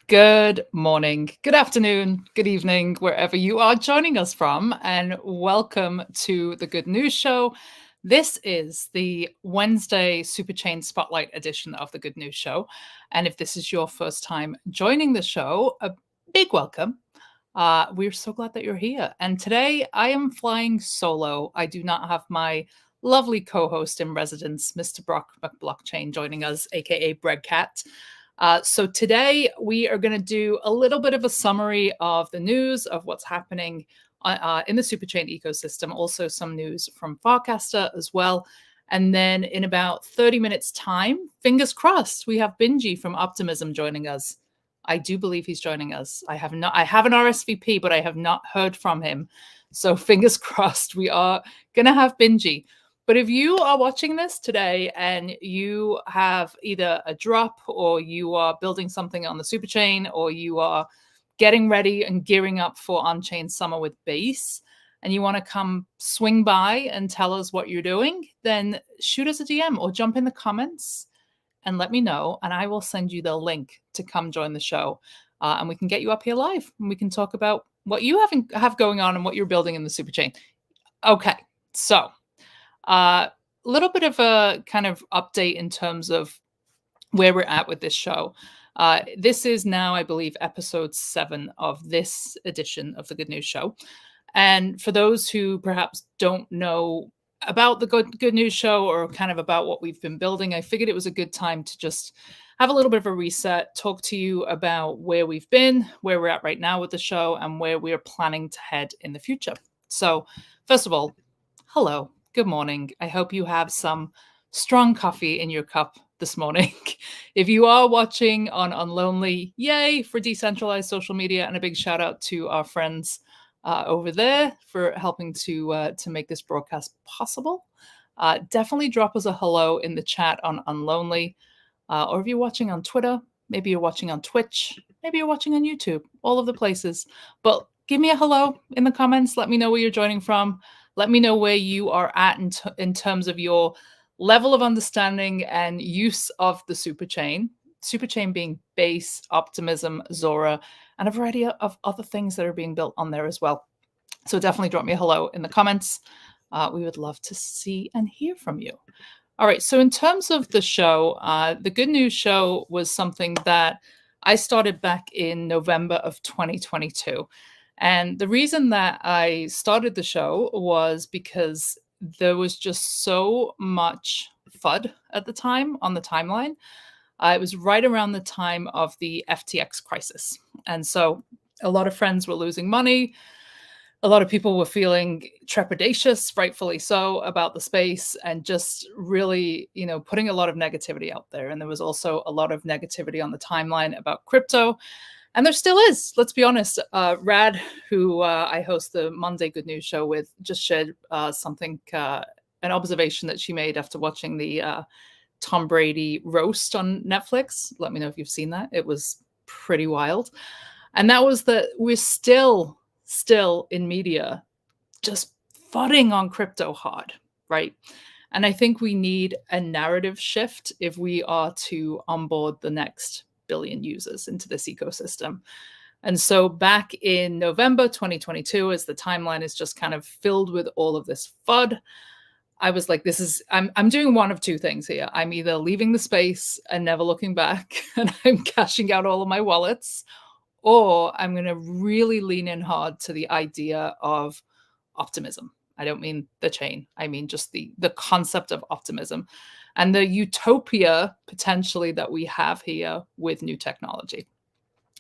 Good morning, good afternoon, good evening, wherever you are joining us from, and welcome to the Good News Show. This is the Wednesday Superchain Spotlight edition of the Good News Show. And if this is your first time joining the show, a big welcome. We're so glad that you're here. And today I am flying solo. I do not have my lovely co-host in residence, Mr. Brock McBlockchain, joining us, aka Breadcat. So today we are going to do a little bit of a summary of the news of what's happening in the Superchain ecosystem, also some news from Farcaster as well. And then in about 30 minutes time, fingers crossed, we have Binji from Optimism joining us. I do believe he's joining us. I have an RSVP, but I have not heard from him. So fingers crossed, we are going to have Binji. But if you are watching this today and you have either a drop or you are building something on the Superchain or you are getting ready and gearing up for on-chain summer with Base and you want to come swing by and tell us what you're doing, then shoot us a DM or jump in the comments and let me know, and I will send you the link to come join the show. And we can get you up here live and we can talk about what you have going on and what you're building in the Superchain. Okay, so a little bit of a kind of update in terms of where we're at with this show. This is now, I believe, episode 7 of this edition of the Good News Show. And for those who perhaps don't know about the Good News Show or kind of about what we've been building, I figured it was a good time to just have a little bit of a reset, talk to you about where we've been, where we're at right now with the show, and where we're planning to head in the future. So first of all, hello. Good morning. I hope you have some strong coffee in your cup this morning. If you are watching on Unlonely, yay for decentralized social media, and a big shout out to our friends over there for helping to make this broadcast possible. Definitely drop us a hello in the chat on Unlonely, or if you're watching on Twitter, maybe you're watching on Twitch, maybe you're watching on YouTube, all of the places. But give me a hello in the comments. Let me know where you're joining from. Let me know where you are at in terms of your level of understanding and use of the Superchain. Superchain being Base, Optimism, Zora, and a variety of other things that are being built on there as well. So definitely drop me a hello in the comments. We would love to see and hear from you. All right, so in terms of the show, the Good News Show was something that I started back in November of 2022. And the reason that I started the show was because there was just so much FUD at the time on the timeline. It was right around the time of the FTX crisis. And so a lot of friends were losing money. A lot of people were feeling trepidatious, rightfully so, about the space and just really, putting a lot of negativity out there. And there was also a lot of negativity on the timeline about crypto. And there still is, let's be honest. Rad, who I host the Monday Good News Show with, just shared an observation that she made after watching the Tom Brady roast on Netflix. Let me know if you've seen that. It was pretty wild. And that was that we're still in media just fudding on crypto hard, right? And I think we need a narrative shift if we are to onboard the next billion users into this ecosystem. And so back in November 2022, as the timeline is just kind of filled with all of this FUD, I was like, I'm doing one of two things here. I'm either leaving the space and never looking back, and I'm cashing out all of my wallets, or I'm going to really lean in hard to the idea of optimism. I don't mean the chain. I mean just the concept of optimism and the utopia potentially that we have here with new technology.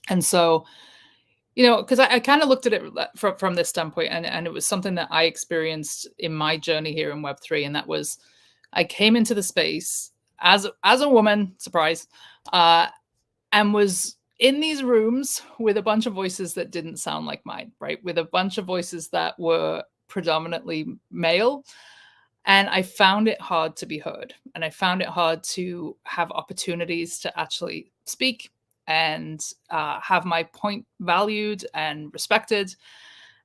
And so, because I kind of looked at it from this standpoint, and it was something that I experienced in my journey here in Web3, and that was I came into the space as a woman, surprise, and was in these rooms with a bunch of voices that didn't sound like mine, right? With a bunch of voices that were predominantly male. And I found it hard to be heard. And I found it hard to have opportunities to actually speak and have my point valued and respected.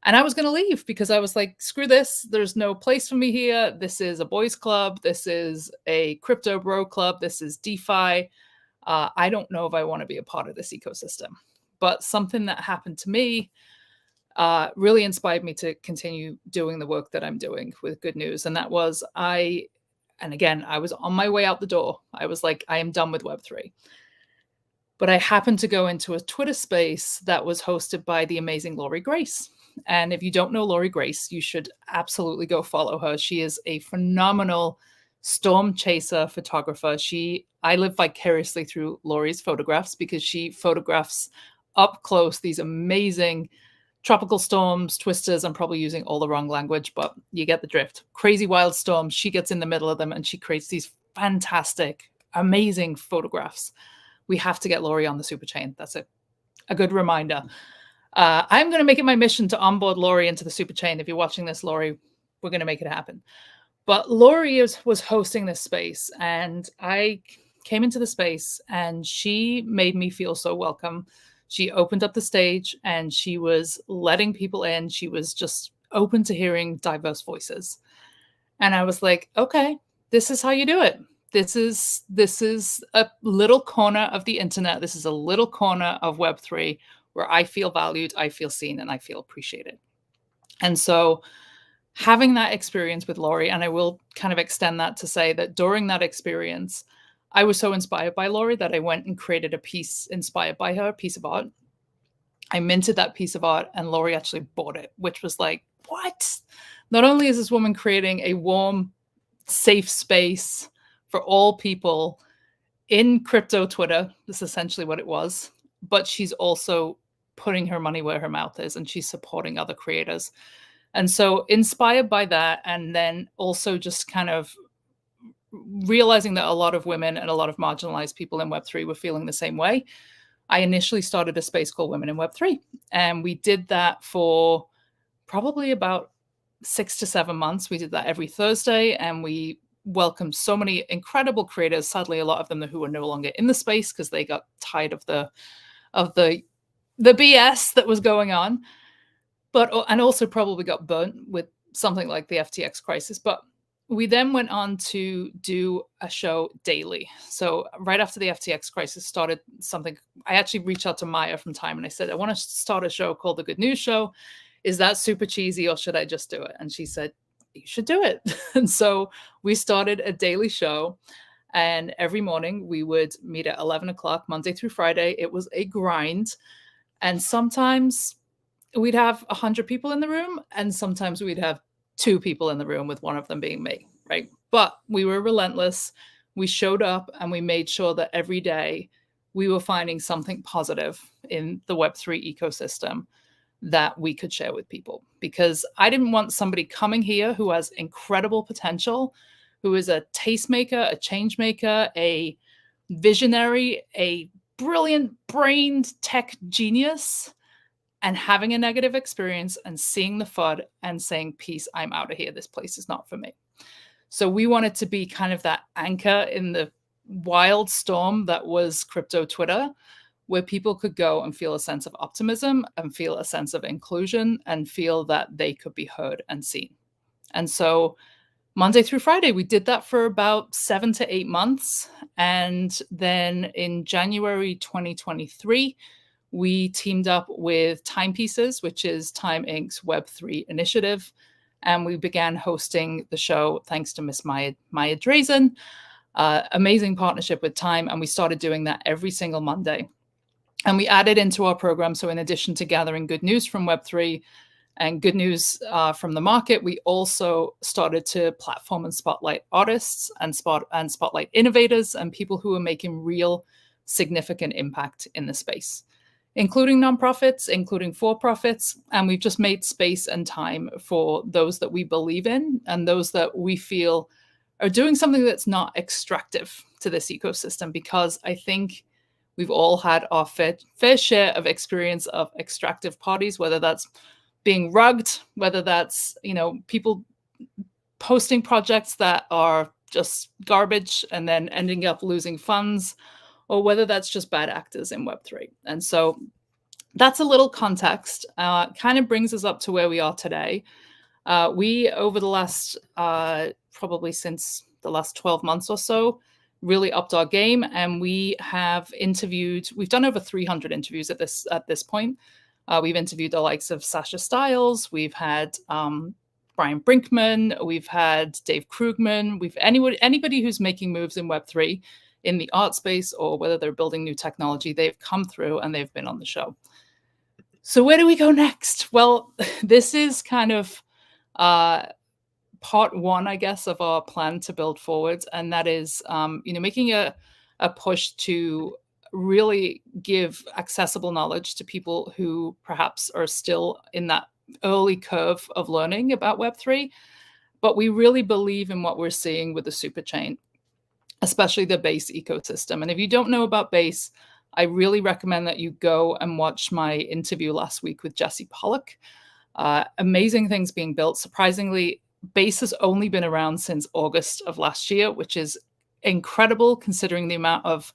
And I was going to leave because I was like, screw this. There's no place for me here. This is a boys club. This is a crypto bro club. This is DeFi. I don't know if I want to be a part of this ecosystem. But something that happened to me really inspired me to continue doing the work that I'm doing with Good News. And that was and again, I was on my way out the door. I was like, I am done with Web3. But I happened to go into a Twitter space that was hosted by the amazing Laurie Grace. And if you don't know Laurie Grace, you should absolutely go follow her. She is a phenomenal storm chaser photographer. I live vicariously through Laurie's photographs because she photographs up close these amazing tropical storms, twisters. I'm probably using all the wrong language, but you get the drift. Crazy wild storms. She gets in the middle of them and she creates these fantastic, amazing photographs. We have to get Laurie on the Superchain. That's a good reminder. I'm going to make it my mission to onboard Laurie into the Superchain. If you're watching this, Laurie, we're going to make it happen. But Laurie was hosting this space, and I came into the space, and she made me feel so welcome. She opened up the stage, and she was letting people in. She was just open to hearing diverse voices. And I was like, okay, this is how you do it. This is a little corner of the internet. This is a little corner of Web3 where I feel valued, I feel seen, and I feel appreciated. And so having that experience with Laurie, and I will kind of extend that to say that during that experience, I was so inspired by Laurie that I went and created a piece inspired by her, a piece of art. I minted that piece of art and Laurie actually bought it, which was like, what? Not only is this woman creating a warm, safe space for all people in crypto Twitter, this is essentially what it was, but she's also putting her money where her mouth is and she's supporting other creators. And so inspired by that, and then also just kind of realizing that a lot of women and a lot of marginalized people in Web3 were feeling the same way, I initially started a space called Women in Web3. And we did that for probably about 6 to 7 months. We did that every Thursday, and we welcomed so many incredible creators. Sadly, a lot of them who are no longer in the space because they got tired of the BS that was going on, and also probably got burnt with something like the FTX crisis. But we then went on to do a show daily. So right after the FTX crisis started something, I actually reached out to Maya from Time and I said, I want to start a show called The Good News Show. Is that super cheesy or should I just do it? And she said, you should do it. And so we started a daily show. And every morning we would meet at 11 o'clock, Monday through Friday. It was a grind. And sometimes we'd have 100 people in the room. And sometimes we'd have 2 people in the room, with one of them being me, right? But we were relentless. We showed up and we made sure that every day we were finding something positive in the Web3 ecosystem that we could share with people. Because I didn't want somebody coming here who has incredible potential, who is a tastemaker, a change maker, a visionary, a brilliant brained tech genius, and having a negative experience and seeing the FUD and saying, peace, I'm out of here. This place is not for me. So we wanted to be kind of that anchor in the wild storm that was crypto Twitter, where people could go and feel a sense of optimism and feel a sense of inclusion and feel that they could be heard and seen. And so Monday through Friday, we did that for about 7 to 8 months. And then in January 2023, we teamed up with TIMEPieces, which is Time Inc.'s Web3 initiative. And we began hosting the show thanks to Miss Maya Drazen, amazing partnership with Time. And we started doing that every single Monday. And we added into our program, so in addition to gathering good news from Web3 and good news from the market, we also started to platform and spotlight artists and spotlight innovators and people who are making real significant impact in the space, including nonprofits, including for-profits. And we've just made space and time for those that we believe in and those that we feel are doing something that's not extractive to this ecosystem, because I think we've all had our fair share of experience of extractive parties, whether that's being rugged, whether that's, people posting projects that are just garbage and then ending up losing funds, or whether that's just bad actors in Web3. And so that's a little context, kind of brings us up to where we are today. We, over the last, probably since the last 12 months or so, really upped our game, and we've done over 300 interviews at this point. We've interviewed the likes of Sasha Stiles, we've had Brian Brinkman, we've had Dave Krugman, anybody who's making moves in Web3 in the art space, or whether they're building new technology, they've come through and they've been on the show. So where do we go next? Well, this is kind of part one, I guess, of our plan to build forward, and that is, making a push to really give accessible knowledge to people who perhaps are still in that early curve of learning about Web3. But we really believe in what we're seeing with the Superchain, especially the Base ecosystem. And if you don't know about Base, I really recommend that you go and watch my interview last week with Jesse Pollock. Amazing things being built. Surprisingly, Base has only been around since August of last year, which is incredible considering the amount of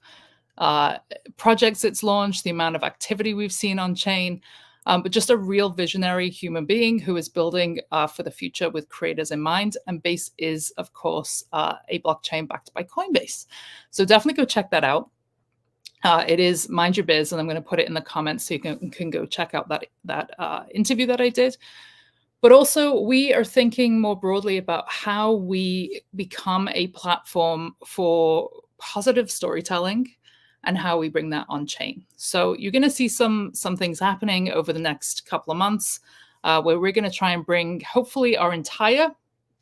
projects it's launched, the amount of activity we've seen on chain, but just a real visionary human being who is building for the future with creators in mind. And Base is, of course, a blockchain backed by Coinbase. So definitely go check that out. It is Mind Your Biz, and I'm going to put it in the comments so you can go check out that interview that I did. But also, we are thinking more broadly about how we become a platform for positive storytelling and how we bring that on chain. So you're going to see some things happening over the next couple of months where we're going to try and bring, hopefully, our entire,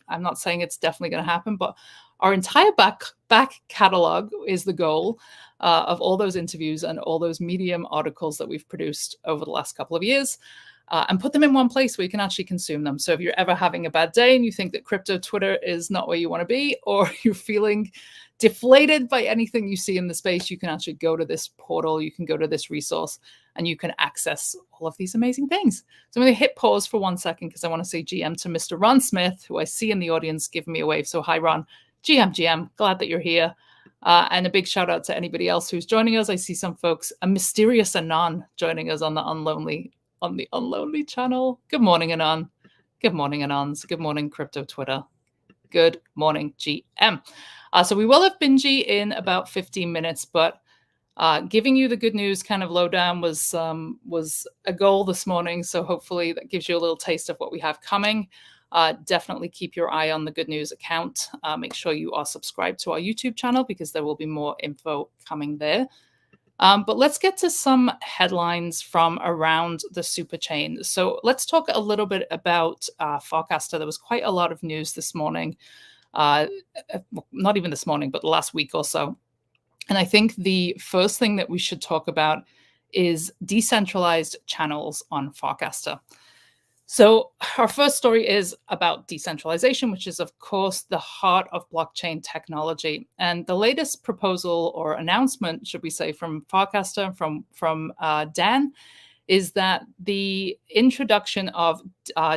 I'm not saying it's definitely going to happen, but our entire back catalog is the goal of all those interviews and all those Medium articles that we've produced over the last couple of years. And put them in one place where you can actually consume them. So if you're ever having a bad day and you think that crypto Twitter is not where you want to be, or you're feeling deflated by anything you see in the space, you can actually go to this portal, you can go to this resource, and you can access all of these amazing things. So I'm going to hit pause for 1 second because I want to say GM to Mr. Ron Smith, who I see in the audience giving me a wave. So hi, Ron. GM, glad that you're here. And a big shout out to anybody else who's joining us. I see some folks, a mysterious Anon joining us on the Unlonely channel. Good morning, Anon. Good morning, Anons. Good morning, Crypto Twitter. Good morning, GM. So we will have Binji in about 15 minutes, but giving you the good news kind of lowdown was a goal this morning. So hopefully that gives you a little taste of what we have coming. Definitely keep your eye on the Good News account. Make sure you are subscribed to our YouTube channel because there will be more info coming there. But let's get to some headlines from around the Superchain. So let's talk a little bit about Farcaster. There was quite a lot of news this morning, not even this morning, but the last week or so. And I think the first thing that we should talk about is decentralized channels on Farcaster. So our first story is about decentralization, which is, of course, the heart of blockchain technology. And the latest proposal or announcement, should we say, from Farcaster, from Dan, is that the introduction of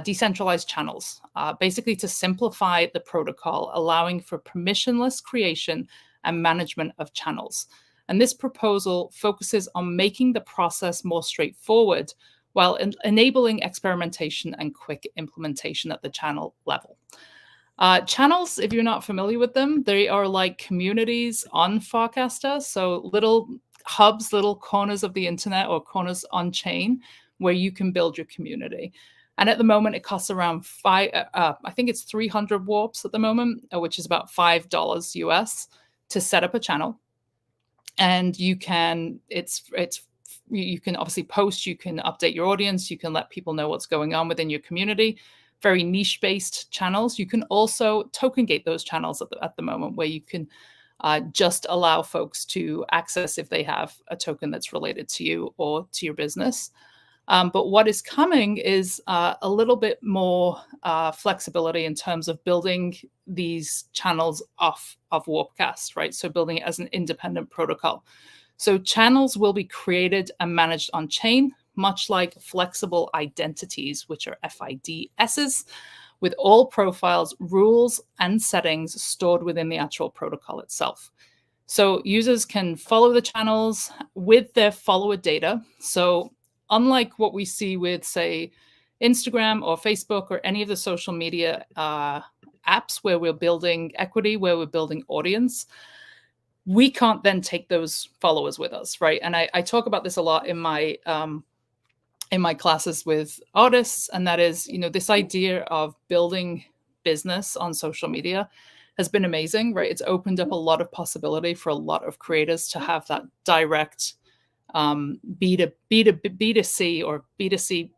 decentralized channels, basically to simplify the protocol, allowing for permissionless creation and management of channels. And this proposal focuses on making the process more straightforward, while enabling experimentation and quick implementation at the channel level. Channels, if you're not familiar with them, they are like communities on Farcaster, so little hubs, little corners of the internet or corners on chain where you can build your community. And at the moment, it costs around I think it's 300 warps at the moment, which is about $5 US to set up a channel. And you can, you can obviously post, you can update your audience, you can let people know what's going on within your community. Very niche-based channels. You can also token gate those channels at the moment, where you can just allow folks to access if they have a token that's related to you or to your business. But what is coming is a little bit more flexibility in terms of building these channels off of Warpcast, right? So building it as an independent protocol. So channels will be created and managed on chain, much like flexible identities, which are FIDSs, with all profiles, rules, and settings stored within the actual protocol itself. So users can follow the channels with their follower data. So unlike what we see with, say, Instagram or Facebook or any of the social media apps where we're building equity, where we're building audience, we can't then take those followers with us, right? And I talk about this a lot in my classes with artists, and that is, this idea of building business on social media has been amazing, right? It's opened up a lot of possibility for a lot of creators to have that direct B2C or B2C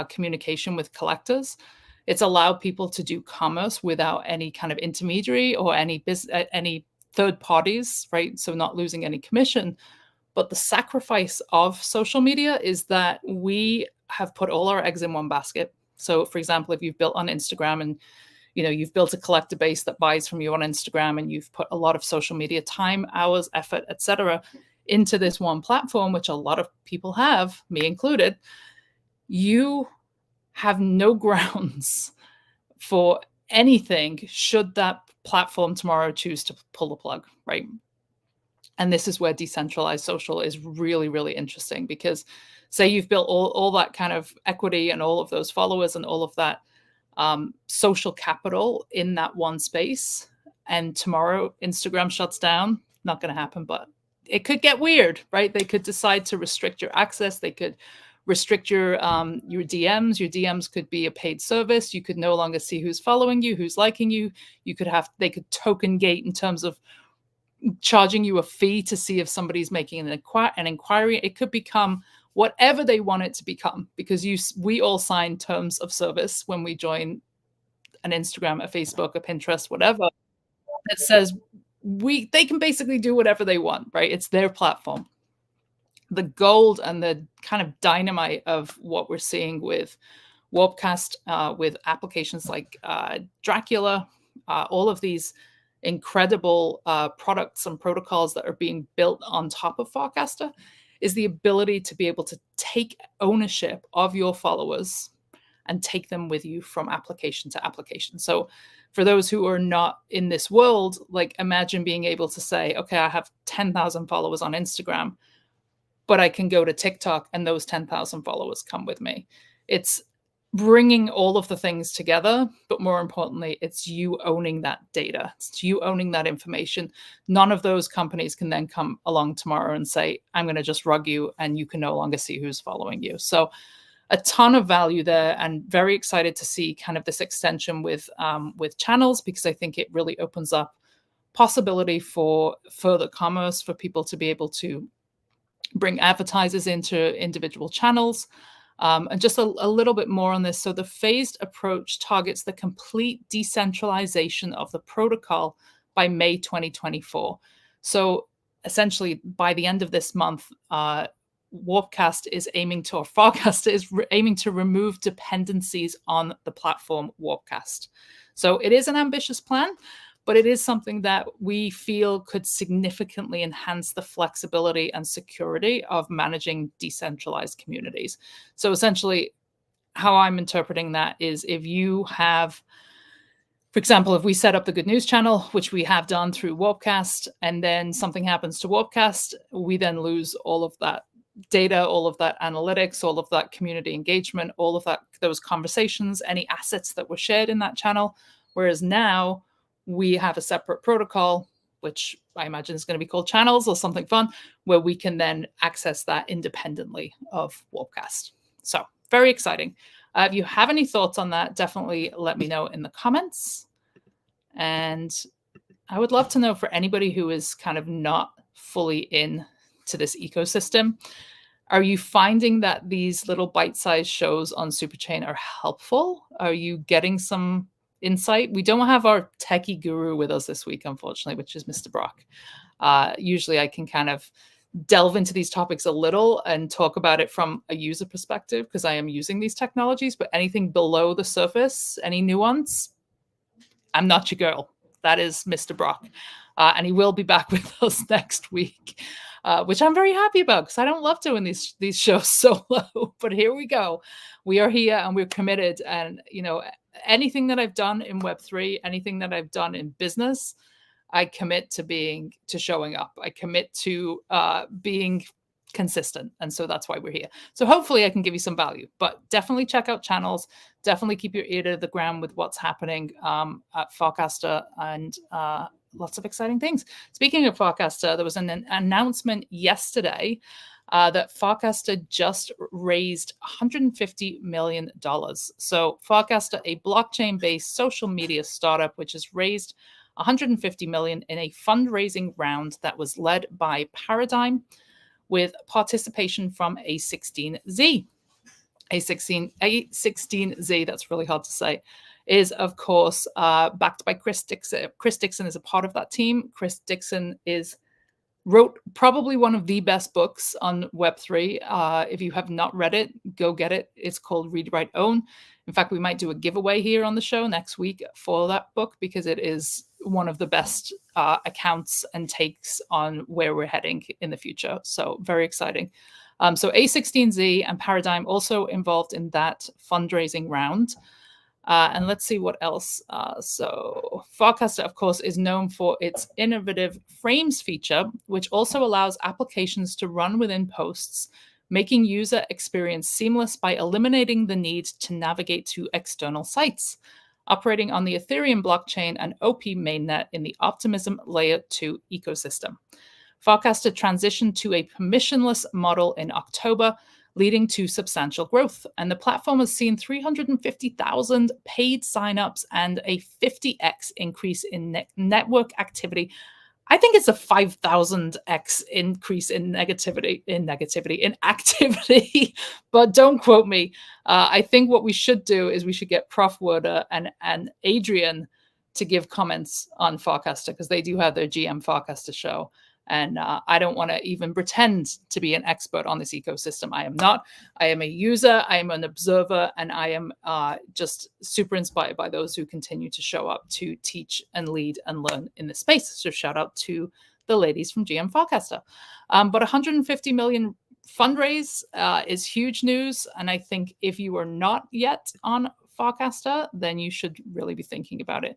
communication with collectors. It's allowed people to do commerce without any kind of intermediary or any third parties, right? So not losing any commission. But the sacrifice of social media is that we have put all our eggs in one basket. So, for example, if you've built on Instagram and you've built a collector base that buys from you on Instagram, and you've put a lot of social media time, hours, effort, etc., into this one platform, which a lot of people have, me included, you have no grounds for anything should that platform tomorrow choose to pull the plug, right? And this is where decentralized social is really, really interesting, because say you've built all that kind of equity and all of those followers and all of that social capital in that one space, and tomorrow Instagram shuts down. Not going to happen, but it could get weird, right? They could decide to restrict your access. They could restrict your DMs. Your DMs could be a paid service. You could no longer see who's following you, who's liking you. They could token gate in terms of charging you a fee to see if somebody's making an inquiry. It could become whatever they want it to become, because we all sign terms of service when we join an Instagram, a Facebook, a Pinterest, whatever, that says they can basically do whatever they want, right? It's their platform. The gold and the kind of dynamite of what we're seeing with Warpcast, with applications like Dracula, all of these incredible products and protocols that are being built on top of Farcaster, is the ability to be able to take ownership of your followers and take them with you from application to application. So for those who are not in this world, like, imagine being able to say, okay, I have 10,000 followers on Instagram, but I can go to TikTok and those 10,000 followers come with me. It's bringing all of the things together, but more importantly, it's you owning that data. It's you owning that information. None of those companies can then come along tomorrow and say, I'm going to just rug you and you can no longer see who's following you. So a ton of value there, and very excited to see kind of this extension with channels, because I think it really opens up possibility for further commerce, for people to be able to bring advertisers into individual channels. And just a little bit more on this. So the phased approach targets the complete decentralization of the protocol by May 2024. So essentially, by the end of this month, Warpcast is aiming to, or Farcaster is aiming to remove dependencies on the platform Warpcast. So it is an ambitious plan, but it is something that we feel could significantly enhance the flexibility and security of managing decentralized communities. So essentially, how I'm interpreting that is, if you have, for example, if we set up the Good News channel, which we have done through Warpcast, and then something happens to Warpcast, we then lose all of that data, all of that analytics, all of that community engagement, all of those conversations, any assets that were shared in that channel. Whereas now we have a separate protocol, which I imagine is going to be called Channels or something fun, where we can then access that independently of Warpcast. So very exciting. If you have any thoughts on that, definitely let me know in the comments. And I would love to know, for anybody who is kind of not fully in to this ecosystem, are you finding that these little bite-sized shows on Superchain are helpful? Are you getting some insight? We don't have our techie guru with us this week, unfortunately, which is Mr. Brock. Usually I can kind of delve into these topics a little and talk about it from a user perspective, because I am using these technologies, but anything below the surface, any nuance, I'm not your girl. That is Mr. Brock. And he will be back with us next week, which I'm very happy about, because I don't love doing these shows solo. But here we go. We are here and we're committed. And, anything that I've done in Web3, anything that I've done in business, I commit to showing up. I commit to being consistent. And so that's why we're here. So hopefully I can give you some value, but definitely check out Channels. Definitely keep your ear to the ground with what's happening at Farcaster. And lots of exciting things. Speaking of Farcaster, there was an announcement yesterday that Farcaster just raised $150 million. So Farcaster, a blockchain-based social media startup, which has raised $150 million in a fundraising round that was led by Paradigm, with participation from A16Z. A16Z, that's really hard to say, is of course backed by Chris Dixon. Chris Dixon is a part of that team. Chris Dixon wrote probably one of the best books on Web3. If you have not read it, go get it. It's called Read, Write, Own. In fact, we might do a giveaway here on the show next week for that book, because it is one of the best accounts and takes on where we're heading in the future. So very exciting. So A16Z and Paradigm also involved in that fundraising round. And let's see what else. So Farcaster, of course, is known for its innovative frames feature, which also allows applications to run within posts, making user experience seamless by eliminating the need to navigate to external sites. Operating on the Ethereum blockchain and OP mainnet in the Optimism Layer 2 ecosystem. Farcaster transitioned to a permissionless model in October, leading to substantial growth. And the platform has seen 350,000 paid signups and a 50x increase in network activity. I think it's a 5,000x increase in activity, but don't quote me. I think what we should do is we should get Prof. Werder and Adrian to give comments on Farcaster, because they do have their GM Farcaster show. And I don't want to even pretend to be an expert on this ecosystem. I am not. I am a user, I am an observer, and I am just super inspired by those who continue to show up to teach and lead and learn in this space. So shout out to the ladies from GM Farcaster. But 150 million fundraise is huge news. And I think if you are not yet on Farcaster, then you should really be thinking about it.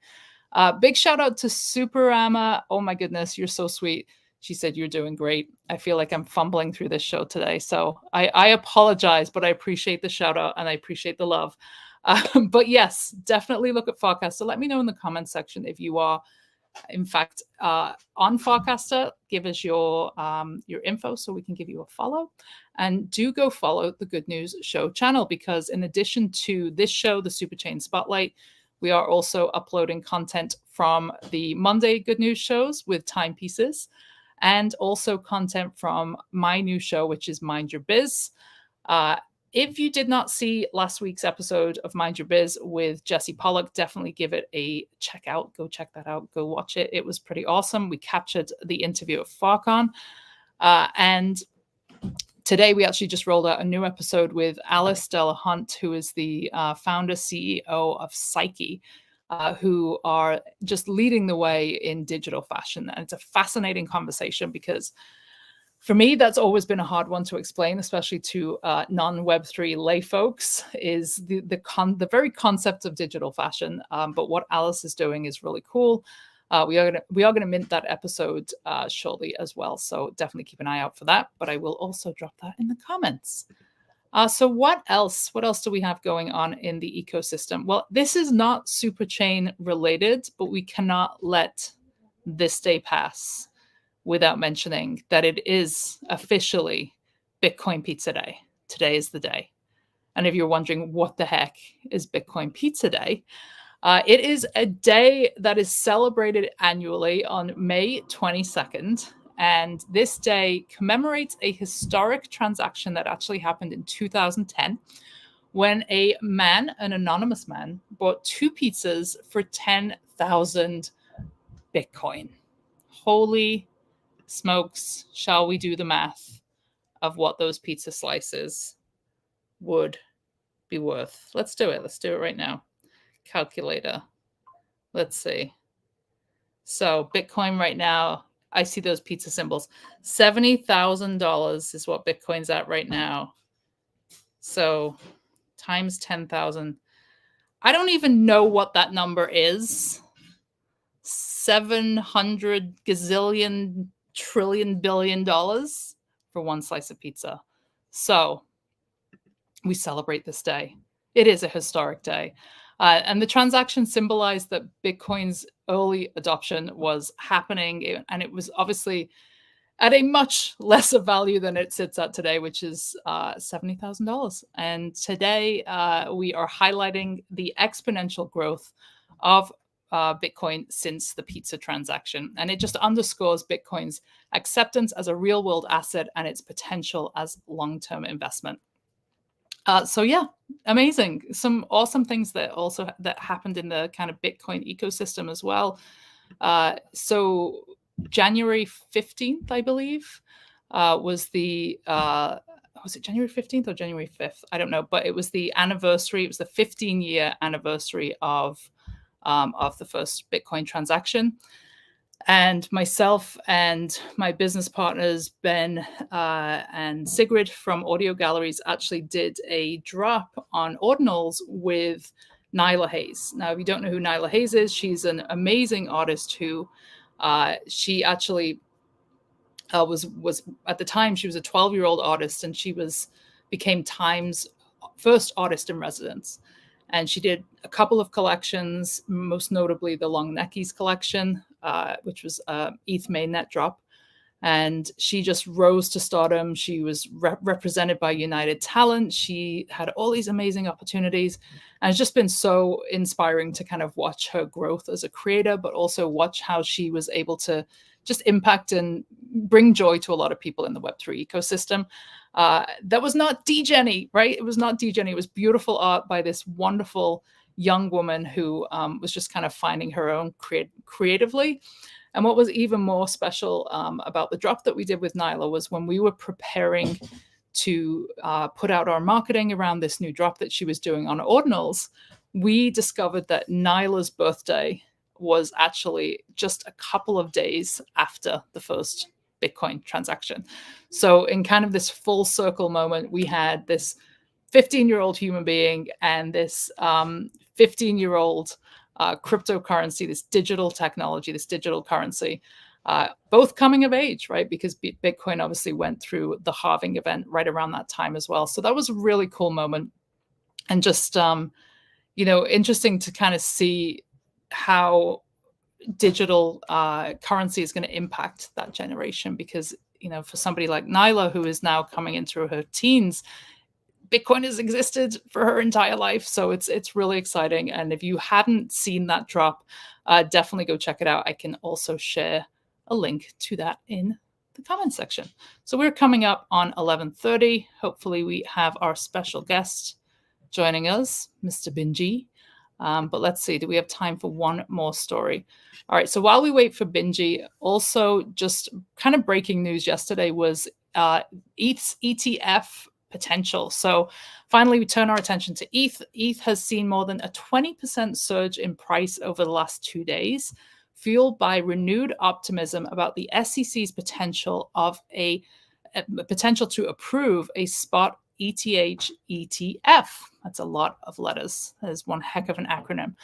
Big shout out to Superama. Oh my goodness, you're so sweet. She said, you're doing great. I feel like I'm fumbling through this show today. So I apologize, but I appreciate the shout out and I appreciate the love. But yes, definitely look at Farcaster. So let me know in the comments section if you are, in fact, on Farcaster. Give us your info so we can give you a follow. And do go follow the Good News Show channel, because in addition to this show, the Superchain Spotlight, we are also uploading content from the Monday Good News shows with Timepieces, and also content from my new show, which is Mind Your Biz. If you did not see last week's episode of Mind Your Biz with Jesse Pollock, definitely give it a check out. Go check that out. Go watch it. It was pretty awesome. We captured the interview of Farcon. And today we actually just rolled out a new episode with Alice Delahunt, who is the founder, CEO of Psyche, who are just leading the way in digital fashion. And it's a fascinating conversation, because for me, that's always been a hard one to explain, especially to non-Web3 lay folks, is the very concept of digital fashion. But what Alice is doing is really cool. We are gonna mint that episode shortly as well. So definitely keep an eye out for that. But I will also drop that in the comments. So what else? What else do we have going on in the ecosystem? Well, this is not Superchain related, but we cannot let this day pass without mentioning that it is officially Bitcoin Pizza Day. Today is the day. And if you're wondering what the heck is Bitcoin Pizza Day, it is a day that is celebrated annually on May 22nd. And this day commemorates a historic transaction that actually happened in 2010, when a man, an anonymous man, bought 2 pizzas for 10,000 Bitcoin. Holy smokes, shall we do the math of what those pizza slices would be worth? Let's do it. Let's do it right now. Calculator. Let's see. So Bitcoin right now, I see those pizza symbols. $70,000 is what Bitcoin's at right now. So times 10,000. I don't even know what that number is. 700 gazillion trillion billion dollars for one slice of pizza. So we celebrate this day. It is a historic day. And the transaction symbolized that Bitcoin's early adoption was happening, and it was obviously at a much lesser value than it sits at today, which is $70,000. And today we are highlighting the exponential growth of Bitcoin since the pizza transaction. And it just underscores Bitcoin's acceptance as a real world asset and its potential as long-term investment. So yeah, amazing. Some awesome things that happened in the kind of Bitcoin ecosystem as well. So January 15th, I believe, was the was it January 15th or January 5th? I don't know, but it was the anniversary. It was the 15-year anniversary of the first Bitcoin transaction. And myself and my business partners, Ben and Sigrid from Audio Galleries, actually did a drop on ordinals with Nyla Hayes. Now, if you don't know who Nyla Hayes is, she's an amazing artist who she actually was at the time, she was a 12-year-old artist, and she became Time's first artist in residence. And she did a couple of collections, most notably the Long Neckies collection, which was ETH mainnet drop. And she just rose to stardom. She was represented by United Talent. She had all these amazing opportunities. And it's just been so inspiring to kind of watch her growth as a creator, but also watch how she was able to just impact and bring joy to a lot of people in the Web3 ecosystem. That was not D-Jenny, right? It was not D-Jenny. It was beautiful art by this wonderful young woman who was just kind of finding her own creatively. And what was even more special about the drop that we did with Nyla was when we were preparing to put out our marketing around this new drop that she was doing on ordinals, we discovered that Nyla's birthday was actually just a couple of days after the first Bitcoin transaction. So in kind of this full circle moment, we had this 15-year-old human being and this 15-year-old cryptocurrency, this digital technology, this digital currency, both coming of age, right? Because Bitcoin obviously went through the halving event right around that time as well. So that was a really cool moment. And just, interesting to kind of see how digital currency is going to impact that generation. Because, for somebody like Nyla, who is now coming into her teens, Bitcoin has existed for her entire life. So it's really exciting. And if you hadn't seen that drop, definitely go check it out. I can also share a link to that in the comment section. So we're coming up on 11:30. Hopefully we have our special guest joining us, Mr. Binji. But let's see, do we have time for one more story? All right, so while we wait for Binji, also just kind of breaking news yesterday was ETH's ETF potential. So finally, we turn our attention to ETH. ETH has seen more than a 20% surge in price over the last 2 days, fueled by renewed optimism about the SEC's potential to approve a spot ETH ETF. That's a lot of letters. That is one heck of an acronym.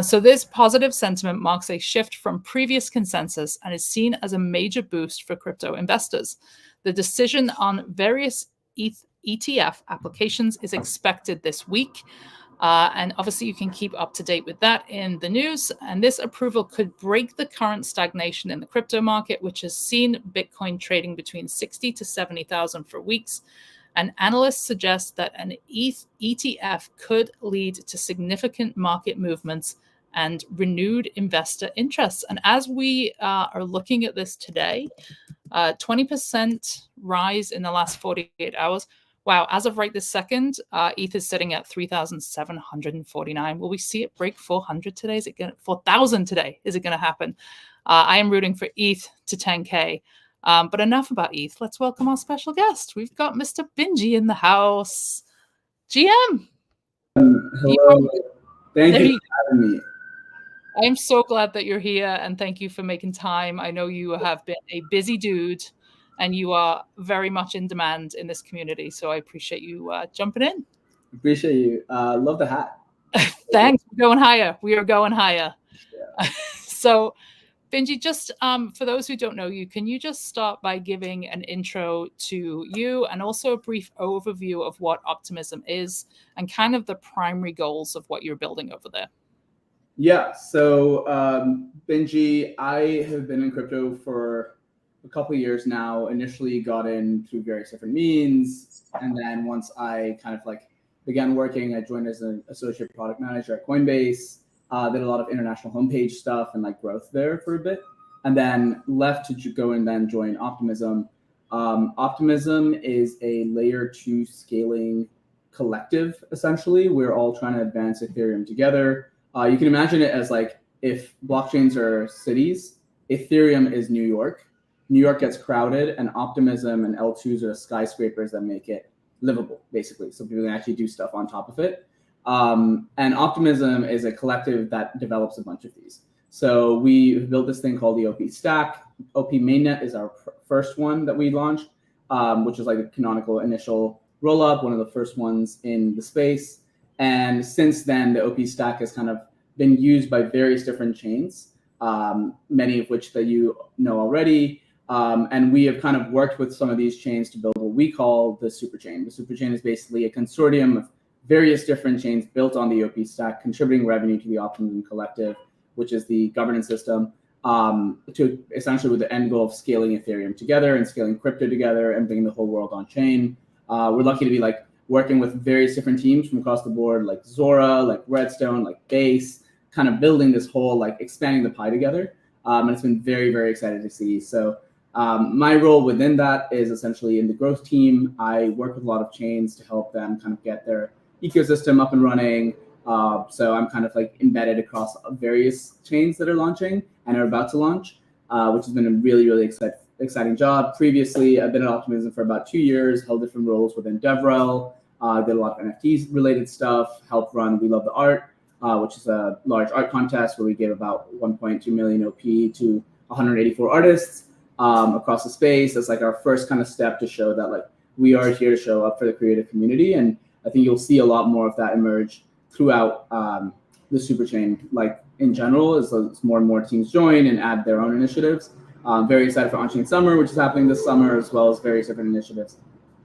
So this positive sentiment marks a shift from previous consensus and is seen as a major boost for crypto investors. The decision on various ETH ETF applications is expected this week. And obviously you can keep up to date with that in the news. And this approval could break the current stagnation in the crypto market, which has seen Bitcoin trading between 60 to 70,000 for weeks. And analysts suggest that an ETH ETF could lead to significant market movements and renewed investor interest. And as we are looking at this today, 20% rise in the last 48 hours. Wow, as of right this second, ETH is sitting at 3,749. Will we see it break 400 today? Is it going to 4,000 today? Is it going to happen? I am rooting for ETH to 10K. But enough about ETH. Let's welcome our special guest. We've got Mr. Binji in the house. GM. Hello. Thank you for having me. I'm so glad that you're here, and thank you for making time. I know you have been a busy dude, and you are very much in demand in this community. So I appreciate you jumping in. Appreciate you. Love the hat. Thanks. We're going higher. We are going higher. Yeah. So Binji, just for those who don't know you, can you just start by giving an intro to you and also a brief overview of what Optimism is and kind of the primary goals of what you're building over there? Yeah, so Binji, I have been in crypto for a couple of years now. Initially got in through various different means. And then once I kind of like began working, I joined as an associate product manager at Coinbase, did a lot of international homepage stuff and like growth there for a bit. And then left to go and then join Optimism. Optimism is a layer 2 scaling collective, essentially. We're all trying to advance Ethereum together. You can imagine it as like if blockchains are cities, Ethereum is New York. New York gets crowded, and Optimism and L2s are the skyscrapers that make it livable, basically. So people can actually do stuff on top of it. And Optimism is a collective that develops a bunch of these. So we built this thing called the OP Stack. OP Mainnet is our first one that we launched, which is like a canonical initial rollup, one of the first ones in the space. And since then, the OP Stack has kind of been used by various different chains, many of which that you know already. And we have kind of worked with some of these chains to build what we call the Superchain. The Superchain is basically a consortium of various different chains built on the OP Stack, contributing revenue to the Optimism Collective, which is the governance system, to essentially with the end goal of scaling Ethereum together and scaling crypto together and bringing the whole world on chain. We're lucky to be like working with various different teams from across the board, like Zora, like Redstone, like Base, kind of building this whole, like expanding the pie together. And it's been very, very exciting to see. So my role within that is essentially in the growth team. I work with a lot of chains to help them kind of get their ecosystem up and running. So I'm kind of like embedded across various chains that are launching and are about to launch, which has been a really, really exciting job. Previously, I've been at Optimism for about 2 years, held different roles within DevRel, did a lot of NFTs related stuff, helped run We Love the Art, which is a large art contest where we gave about 1.2 million OP to 184 artists across the space. That's like our first kind of step to show that like we are here to show up for the creative community. And I think you'll see a lot more of that emerge throughout the Superchain, like in general, as more and more teams join and add their own initiatives. Very excited for Onchain Summer, which is happening this summer, as well as various different initiatives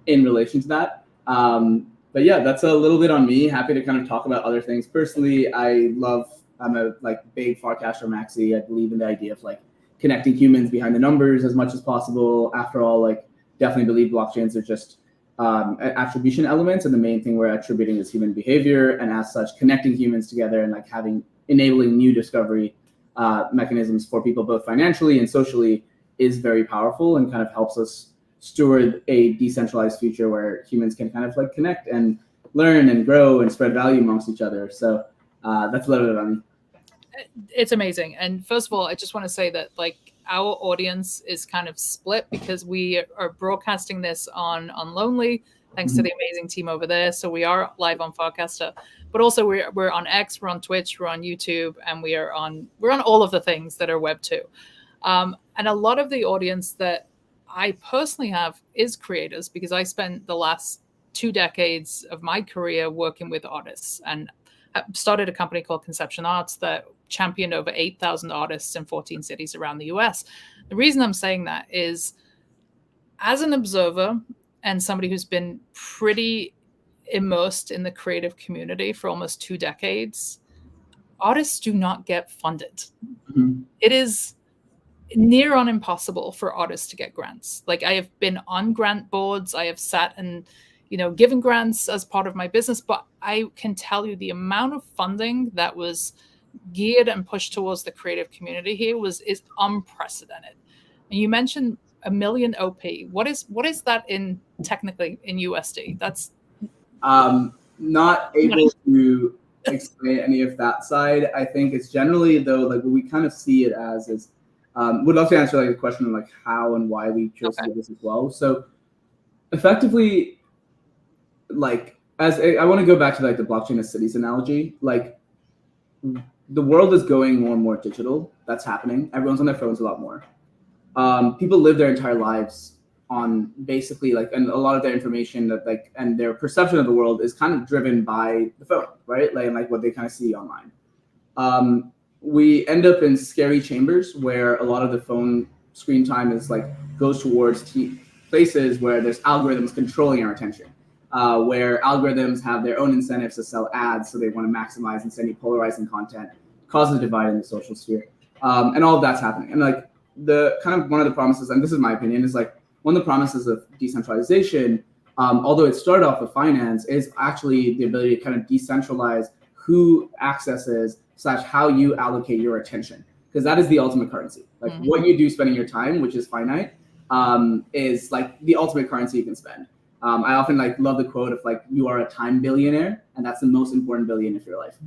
in relation to that. But yeah, that's a little bit on me. Happy to kind of talk about other things. Personally, I'm a like big Farcaster maxi. I believe in the idea of like connecting humans behind the numbers as much as possible. After all, like definitely believe blockchains are just attribution elements, and the main thing we're attributing is human behavior, and as such, connecting humans together and like enabling new discovery mechanisms for people both financially and socially is very powerful and kind of helps us steward a decentralized future where humans can kind of like connect and learn and grow and spread value amongst each other. So that's a little bit on me. It's amazing. And first of all, I just want to say that like our audience is kind of split because we are broadcasting this on Unlonely, thanks to the amazing team over there. So we are live on Farcaster, but also we're on X, we're on Twitch, we're on YouTube, and we're on all of the things that are Web 2. And a lot of the audience that I personally have is creators, because I spent the last 2 decades of my career working with artists, and started a company called Conception Arts that championed over 8,000 artists in 14 cities around the US. The reason I'm saying that is, as an observer and somebody who's been pretty immersed in the creative community for almost 2 decades, artists do not get funded. Mm-hmm. It is near on impossible for artists to get grants. Like, I have been on grant boards, I have sat and given grants as part of my business, but I can tell you the amount of funding that was geared and pushed towards the creative community here is unprecedented. And you mentioned 1 million OP. What is that in technically in USD? That's not able to explain any of that side. I think it's generally, though, like what we kind of see it as is would love to answer like a question of like how and why we chose to do this as well. So effectively, like as I want to go back to like the blockchain as cities analogy, like the world is going more and more digital. That's happening. Everyone's on their phones a lot more. People live their entire lives on basically like, and a lot of their information that like, and their perception of the world is kind of driven by the phone, right? Like what they kind of see online. we end up in scary chambers where a lot of the phone screen time is like goes towards places where there's algorithms controlling our attention, where algorithms have their own incentives to sell ads, so they want to maximize and send you polarizing content, causes a divide in the social sphere, and all of that's happening. And like the kind of one of the promises, and this is my opinion, is like one of the promises of decentralization, although it started off with finance, is actually the ability to kind of decentralize who accesses / how you allocate your attention, because that is the ultimate currency. Like what you do spending your time, which is finite, is like the ultimate currency you can spend. I often like love the quote of like, you are a time billionaire, and that's the most important billion of your life.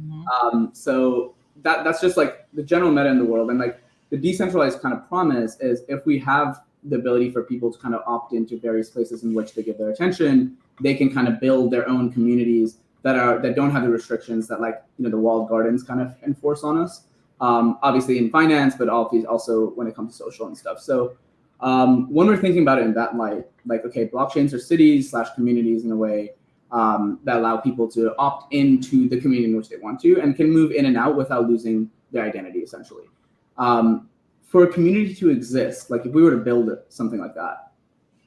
So that's just like the general meta in the world. And like the decentralized kind of promise is, if we have the ability for people to kind of opt into various places in which they give their attention, they can kind of build their own communities that don't have the restrictions that, like, you know, the walled gardens kind of enforce on us. Obviously in finance, but also when it comes to social and stuff. So when we're thinking about it in that light, like, okay, blockchains are cities / communities in a way that allow people to opt into the community in which they want to, and can move in and out without losing their identity, essentially. For a community to exist, like if we were to build something like that,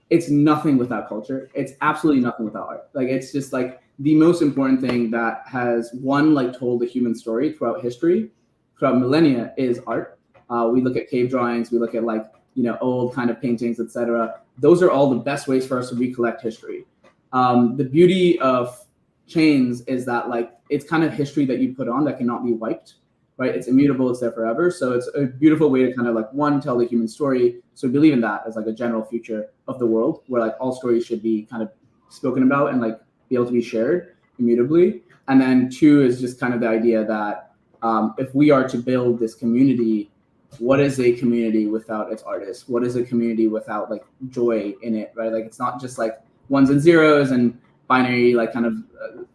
it's nothing without culture. It's absolutely nothing without art. Like, it's just like the most important thing that has like told the human story throughout history, throughout millennia, is art. We look at cave drawings, we look at like, you know, old kind of paintings, etc. Those are all the best ways for us to recollect history. The beauty of chains is that, like, it's kind of history that you put on that cannot be wiped, right? It's immutable, it's there forever. So it's a beautiful way to kind of like, one, tell the human story. So we believe in that as like a general future of the world, where like all stories should be kind of spoken about and like be able to be shared immutably. And then two is just kind of the idea that if we are to build this community, what is a community without its artists? What is a community without like joy in it, right? Like, it's not just like ones and zeros and binary like kind of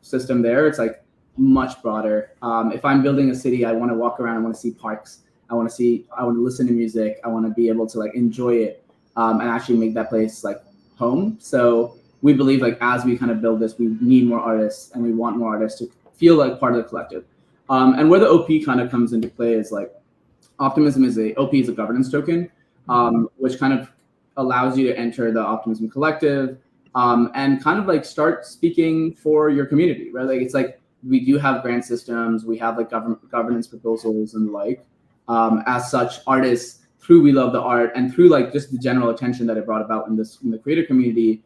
system there. It's like much broader. If I'm building a city, I want to walk around, I want to see parks, I want to listen to music, I want to be able to like enjoy it and actually make that place like home. So we believe, like, as we kind of build this, we need more artists, and we want more artists to feel like part of the collective. And where the OP kind of comes into play is like, Optimism is a governance token, which kind of allows you to enter the Optimism collective and kind of like start speaking for your community, right? Like, it's like, we do have grant systems, we have like governance proposals and like, as such, artists, through We Love the Art and through like just the general attention that it brought about in the creator community,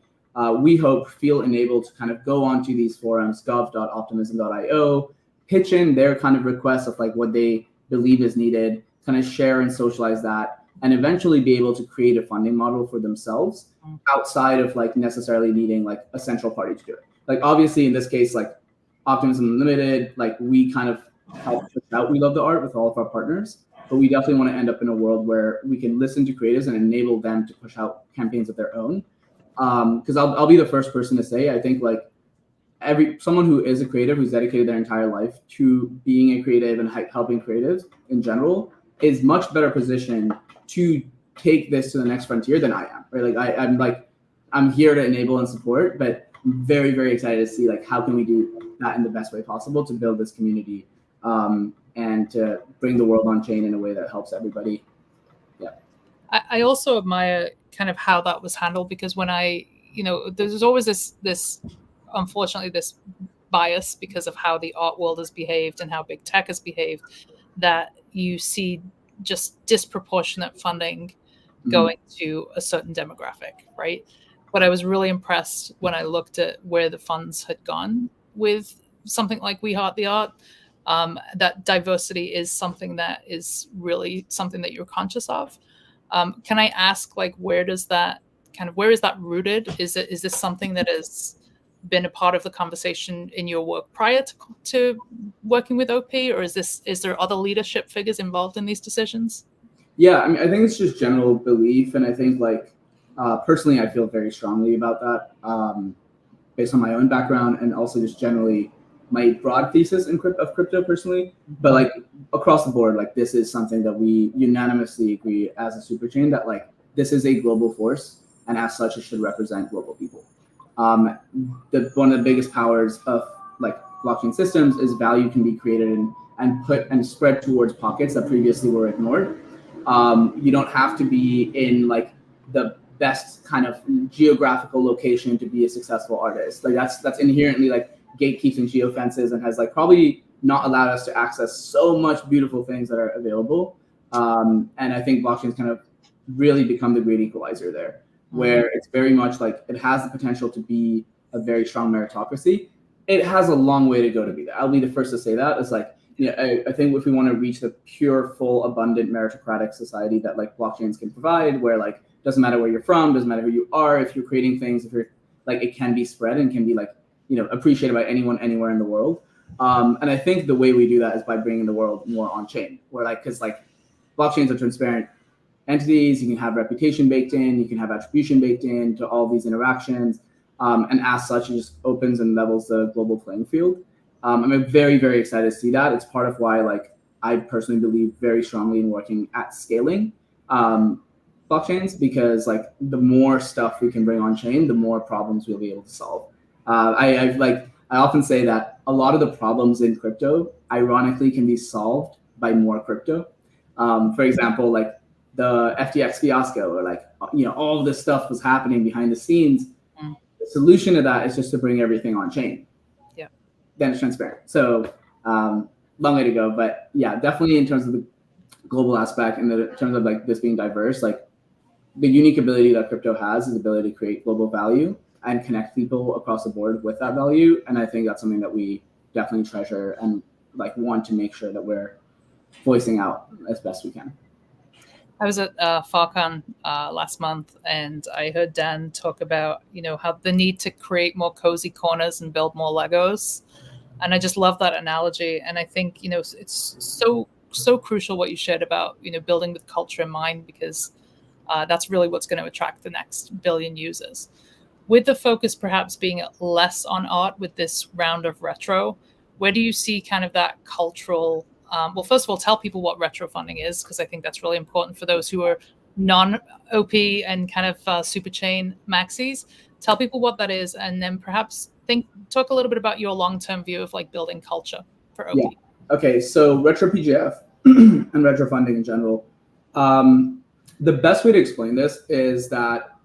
we hope feel enabled to kind of go onto these forums, gov.optimism.io, pitch in their kind of requests of like what they believe is needed, kind of share and socialize that, and eventually be able to create a funding model for themselves outside of like necessarily needing like a central party to do it. Like, obviously in this case, like Optimism Unlimited, like we kind of help push out We Love the Art with all of our partners, but we definitely want to end up in a world where we can listen to creatives and enable them to push out campaigns of their own. Because I'll be the first person to say, I think like someone who is a creative, who's dedicated their entire life to being a creative and helping creatives in general, is much better positioned to take this to the next frontier than I am, right? Like, I'm here to enable and support, but I'm very, very excited to see like, how can we do that in the best way possible to build this community and to bring the world on chain in a way that helps everybody. Yeah. I also admire kind of how that was handled, because when there's always this unfortunately this bias because of how the art world has behaved and how big tech has behaved, that you see just disproportionate funding going to a certain demographic, right? But I was really impressed when I looked at where the funds had gone with something like We Heart the Art. That diversity is something that is really something that you're conscious of. Can I ask, like, where is that rooted? Is this something that has been a part of the conversation in your work prior to working with OP, or is there other leadership figures involved in these decisions? Yeah, I mean, I think it's just general belief, and I think like personally, I feel very strongly about that based on my own background and also just generally my broad thesis of crypto personally. But like across the board, like this is something that we unanimously agree as a superchain that like this is a global force, and as such, it should represent global people. One of the biggest powers of like blockchain systems is value can be created in and spread towards pockets that previously were ignored. You don't have to be in like the best kind of geographical location to be a successful artist. Like that's inherently like gatekeeps and geofences, and has like probably not allowed us to access so much beautiful things that are available. And I think blockchain's kind of really become the great equalizer there, where it's very much like it has the potential to be a very strong meritocracy. It has a long way to go to be that. I'll be the first to say that. It's like, I think if we want to reach the pure, full, abundant meritocratic society that like blockchains can provide, where like doesn't matter where you're from, doesn't matter who you are, if you're creating things, if you're like, it can be spread and can be like, appreciated by anyone anywhere in the world. And I think the way we do that is by bringing the world more on chain, where like, because like blockchains are transparent entities, you can have reputation baked in, you can have attribution baked in to all these interactions. And as such, it just opens and levels the global playing field. I'm very, very excited to see that. It's part of why like I personally believe very strongly in working at scaling blockchains, because like the more stuff we can bring on chain, the more problems we'll be able to solve. I often say that a lot of the problems in crypto, ironically, can be solved by more crypto. For example, like the FTX fiasco, or like all of this stuff was happening behind the scenes. The solution to that is just to bring everything on chain. Yeah. Then it's transparent. So long way to go, but yeah, definitely in terms of the global aspect and in terms of like this being diverse, like the unique ability that crypto has is the ability to create global value and connect people across the board with that value. And I think that's something that we definitely treasure and like want to make sure that we're voicing out as best we can. I was at FarCon last month, and I heard Dan talk about, how the need to create more cozy corners and build more Legos. And I just love that analogy. And I think, it's so crucial what you shared about, building with culture in mind, because that's really what's going to attract the next billion users. With the focus perhaps being less on art with this round of retro, where do you see kind of that cultural well, first of all, tell people what retro funding is, because I think that's really important for those who are non-OP and kind of Superchain maxis. Tell people what that is, and then perhaps talk a little bit about your long-term view of like building culture for OP. Yeah. Okay, so retro PGF and retro funding in general. The best way to explain this is that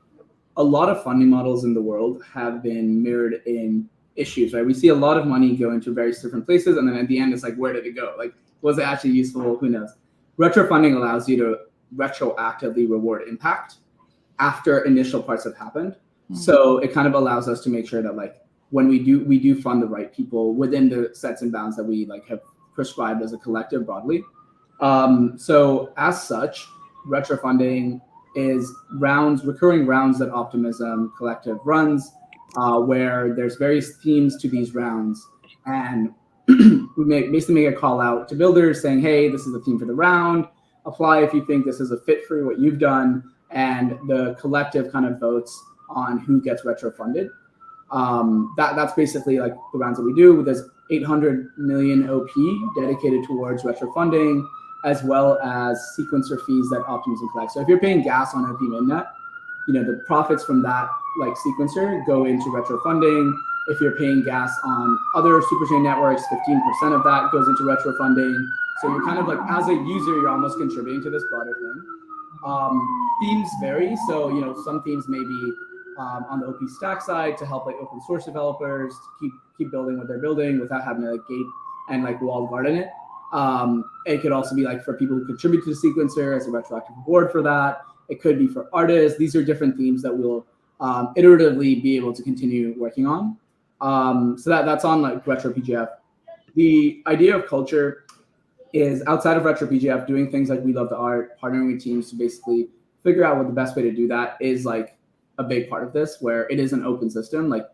a lot of funding models in the world have been mirrored in issues, right? We see a lot of money go into various different places, and then at the end, it's like, where did it go? Like, was it actually useful? Who knows? Retro funding allows you to retroactively reward impact after initial parts have happened. Mm-hmm. So it kind of allows us to make sure that like when we do fund the right people within the sets and bounds that we like have prescribed as a collective broadly. So as such, retro funding is recurring rounds that Optimism Collective runs, where there's various themes to these rounds, and we basically make a call out to builders saying, hey, this is the theme for the round. Apply if you think this is a fit for what you've done. And the collective kind of votes on who gets retro funded. That's basically like the rounds that we do. There's 800 million OP dedicated towards retro funding, as well as sequencer fees that Optimism collects. So if you're paying gas on OP Midnet, the profits from that like sequencer go into retro funding. If you're paying gas on other Superchain networks, 15% of that goes into retro funding. So you're kind of like, as a user, you're almost contributing to this broader thing. Themes vary. So, some themes may be on the OP stack side to help like open source developers to keep building what they're building without having to like gate and like walled garden it. It could also be like for people who contribute to the sequencer as a retroactive reward for that. It could be for artists. These are different themes that we'll iteratively be able to continue working on. So that's on like retro PGF. The idea of culture is outside of retro PGF, doing things like We Love the Art, partnering with teams to basically figure out what the best way to do that is like a big part of this, where it is an open system. Like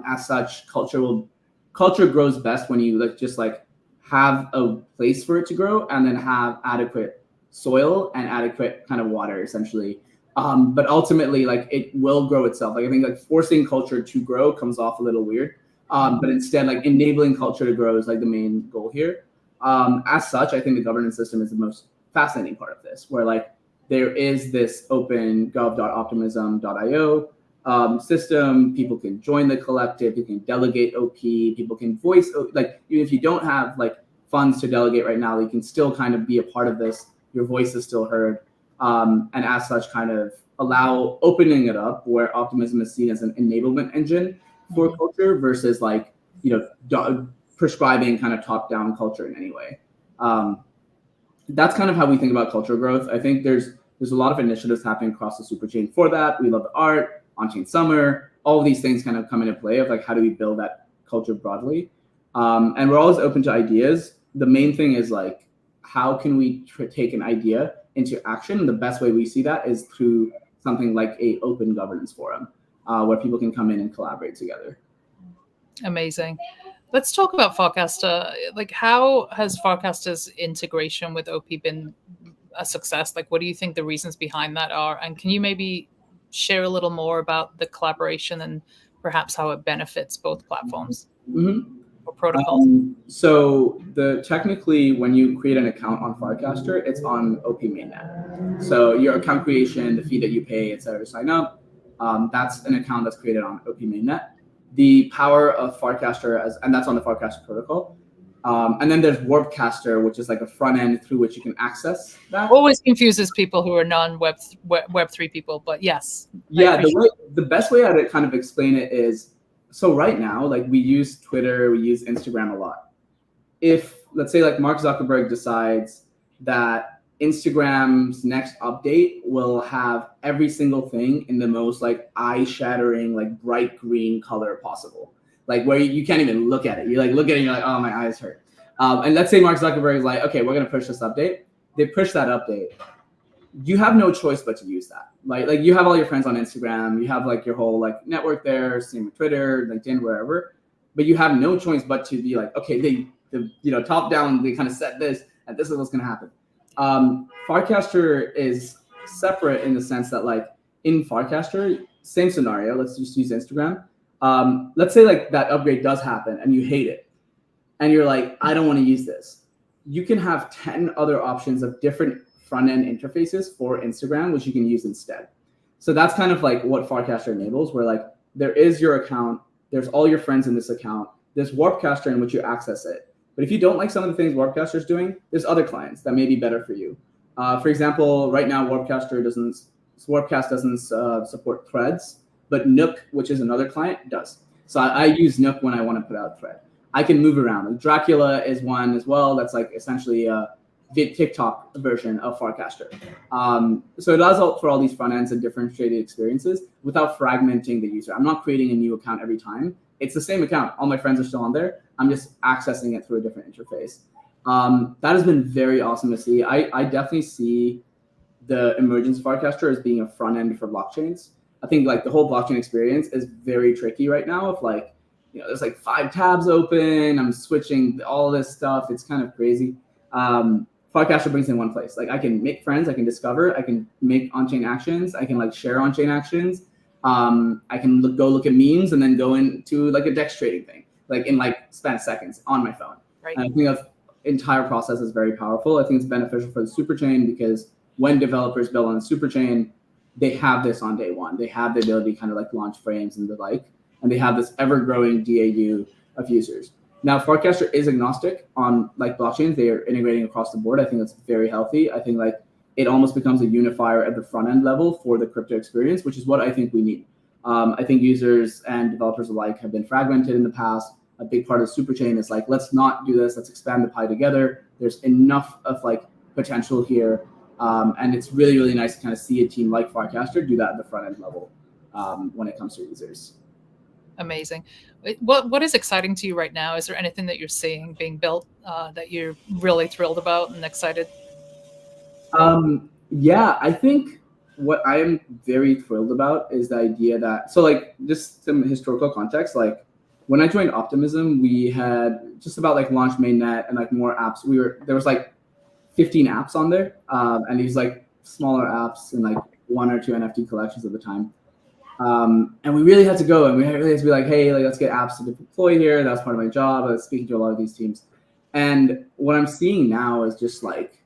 as such, culture grows best when you just have a place for it to grow and then have adequate soil and adequate kind of water essentially. But ultimately, like it will grow itself. Like I think like forcing culture to grow comes off a little weird. But instead, like enabling culture to grow is like the main goal here. As such, I think the governance system is the most fascinating part of this, where like there is this open gov.optimism.io system. People can join the collective. You can delegate OP. People can voice, like even if you don't have like funds to delegate right now, you can still kind of be a part of this. Your voice is still heard. And as such, kind of allow opening it up where Optimism is seen as an enablement engine for culture versus like, prescribing kind of top-down culture in any way. That's kind of how we think about cultural growth. I think there's a lot of initiatives happening across the Superchain for that. We love the art, on-chain summer, all of these things kind of come into play of like, how do we build that culture broadly? And we're always open to ideas. The main thing is like, how can we take an idea into action? And the best way we see that is through something like a open governance forum, where people can come in and collaborate together. Amazing. Let's talk about Farcaster. Like, how has Farcaster's integration with OP been a success? Like, what do you think the reasons behind that are? And can you maybe share a little more about the collaboration and perhaps how it benefits both platforms or protocols? So technically, when you create an account on Farcaster, it's on OP mainnet. So your account creation, the fee that you pay, et cetera, to sign up, that's an account that's created on OP mainnet. The power of Farcaster, and that's on the Farcaster protocol. And then there's Warpcaster, which is like a front end through which you can access that. Always confuses people who are non-Web3 people, but yes. Yeah, the best way I'd kind of explain it is, so right now, like we use Twitter, we use Instagram a lot. If, let's say like Mark Zuckerberg decides that Instagram's next update will have every single thing in the most like eye-shattering, like bright green color possible, like where you can't even look at it. You like look at it and you're like, oh, my eyes hurt. And let's say Mark Zuckerberg is like, okay, we're gonna push this update. They push that update. You have no choice but to use that. Like you have all your friends on Instagram, you have like your whole like network there, same with Twitter, LinkedIn, wherever. But you have no choice but to be like, okay, the top down, they kind of set this, and this is what's gonna happen. Farcaster is separate in the sense that like in Farcaster, same scenario, let's just use Instagram. Let's say like that upgrade does happen and you hate it and you're like, I don't want to use this. You can have 10 other options of different front-end interfaces for Instagram, which you can use instead. So that's kind of like what Farcaster enables, where like there is your account, there's all your friends in this account, there's Warpcaster in which you access it. But if you don't like some of the things Warpcaster is doing, there's other clients that may be better for you. For example, right now Warpcast doesn't support threads, but Nook, which is another client, does. So I use Nook when I want to put out a thread. I can move around. Like Dracula is one as well. That's like essentially a TikTok version of Farcaster. So it allows for all these front ends and differentiated experiences without fragmenting the user. I'm not creating a new account every time. It's the same account. All my friends are still on there. I'm just accessing it through a different interface. That has been very awesome to see. I definitely see the emergence of Farcaster as being a front end for blockchains. I think like the whole blockchain experience is very tricky right now. If like, there's like 5 tabs open, I'm switching all this stuff. It's kind of crazy. Farcaster brings in one place. Like I can make friends, I can discover, I can make on-chain actions, I can like share on-chain actions. I can go look at memes and then go into like a DEX trading thing, like in like span of seconds on my phone. Right. And I think that entire process is very powerful. I think it's beneficial for the Superchain because when developers build on the Superchain, they have this on day one. They have the ability to kind of like launch frames and the like, and they have this ever-growing DAU of users. Now, Farcaster is agnostic on like blockchains. They are integrating across the board. I think that's very healthy. I think like it almost becomes a unifier at the front end level for the crypto experience, which is what I think we need. I think users and developers alike have been fragmented in the past. A big part of Superchain is like, let's not do this. Let's expand the pie together. There's enough of like potential here. And it's really, really nice to kind of see a team like Farcaster do that at the front end level when it comes to users. Amazing. What is exciting to you right now? Is there anything that you're seeing being built that you're really thrilled about and excited? Yeah, I think what I am very thrilled about is the idea that, so like just some historical context, like when I joined Optimism, we had just about like launch mainnet and like more apps. There was like 15 apps on there, and these like smaller apps and like 1 or 2 NFT collections at the time. And we really had to go and we really had to be like, hey, like, let's get apps to deploy here. That was part of my job. I was speaking to a lot of these teams. And what I'm seeing now is just like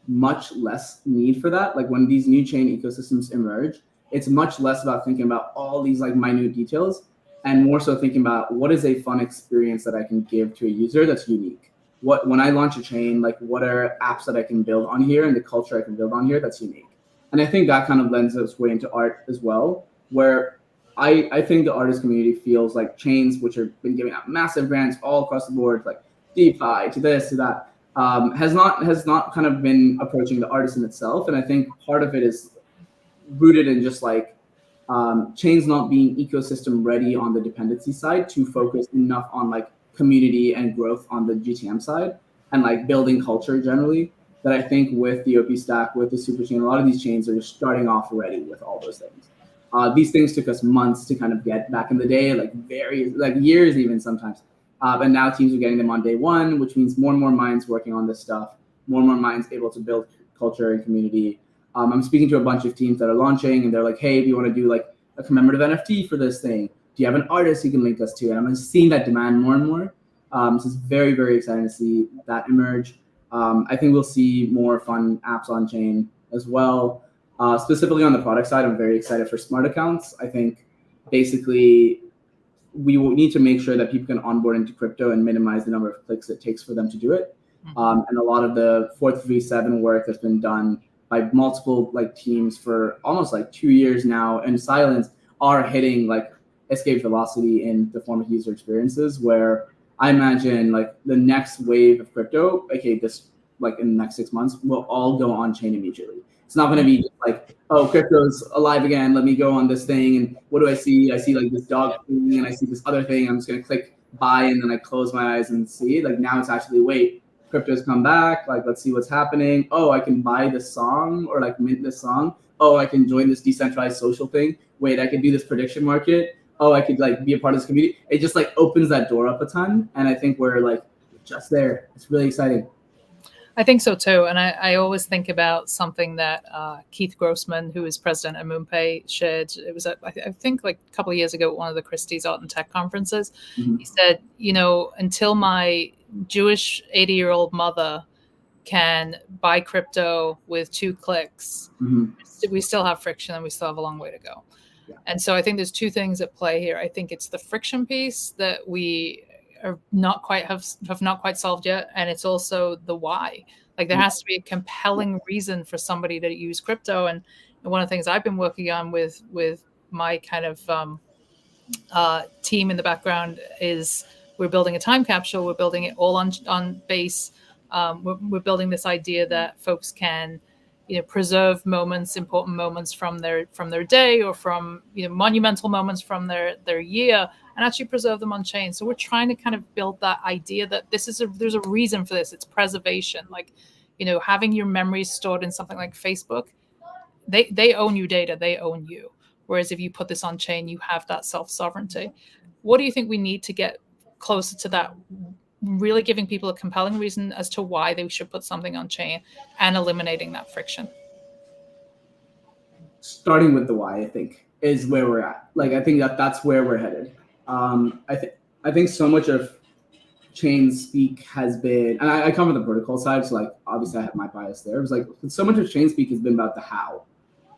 much less need for that. Like when these new chain ecosystems emerge, it's much less about thinking about all these like minute details and more so thinking about what is a fun experience that I can give to a user that's unique. when I launch a chain, like what are apps that I can build on here and the culture I can build on here that's unique. And I think that kind of lends its way into art as well, where I think the artist community feels like chains, which have been giving out massive grants all across the board, like DeFi to this to that, has not kind of been approaching the artist in itself. And I think part of it is rooted in just like chains not being ecosystem ready on the dependency side to focus enough on like community and growth on the GTM side and like building culture generally. That I think with the OP stack, with the Superchain, a lot of these chains are just starting off already with all those things. These things took us months to kind of get back in the day, like years even sometimes. And now teams are getting them on day one, which means more and more minds working on this stuff, more and more minds able to build culture and community. I'm speaking to a bunch of teams that are launching and they're like, hey, we want to do like a commemorative NFT for this thing. Do you have an artist you can link us to? And I'm seeing that demand more and more. So it's very, very exciting to see that emerge. I think we'll see more fun apps on chain as well. Specifically on the product side, I'm very excited for smart accounts. I think basically we will need to make sure that people can onboard into crypto and minimize the number of clicks it takes for them to do it. And a lot of the 437 work that's been done by multiple like teams for almost like 2 years now in silence are hitting like escape velocity in the form of user experiences, where I imagine like the next wave of crypto, okay, this like in the next 6 months, will all go on chain immediately. It's not going to be like, oh, crypto's alive again. Let me go on this thing. And what do I see? I see like this dog thing and I see this other thing. I'm just going to click buy and then I close my eyes and see. Like now it's actually, wait, crypto's come back. Like, let's see what's happening. Oh, I can buy this song or like mint this song. Oh, I can join this decentralized social thing. Wait, I can do this prediction market. Oh, I could like be a part of this community. It just like opens that door up a ton. And I think we're like just there. It's really exciting. I think so too. And I always think about something that Keith Grossman, who is president of MoonPay, shared. It was, I think, like a couple of years ago at one of the Christie's Art and Tech conferences. Mm-hmm. He said, you know, until my Jewish 80-year-old mother can buy crypto with 2 clicks, mm-hmm. we still have friction and we still have a long way to go. Yeah. And so I think there's 2 things at play here. I think it's the friction piece that we are not quite have not quite solved yet, and it's also the why. Like there has to be a compelling reason for somebody to use crypto. And one of the things I've been working on with my kind of team in the background is we're building a time capsule. We're building it all on Base. We're building this idea that folks can, you know, preserve moments, important moments from their day or from, you know, monumental moments from their year, and actually preserve them on chain. So we're trying to kind of build that idea that there's a reason for this. It's preservation. Like, you know, having your memories stored in something like Facebook, they own your data, they own you. Whereas if you put this on chain, you have that self-sovereignty. What do you think we need to get closer to that? Really giving people a compelling reason as to why they should put something on chain and eliminating that friction. Starting with the why, I think, is where we're at. Like, I think that's where we're headed. I think so much of chain speak has been, and I come from the protocol side, so like obviously I have my bias there. It was like so much of chain speak has been about the how.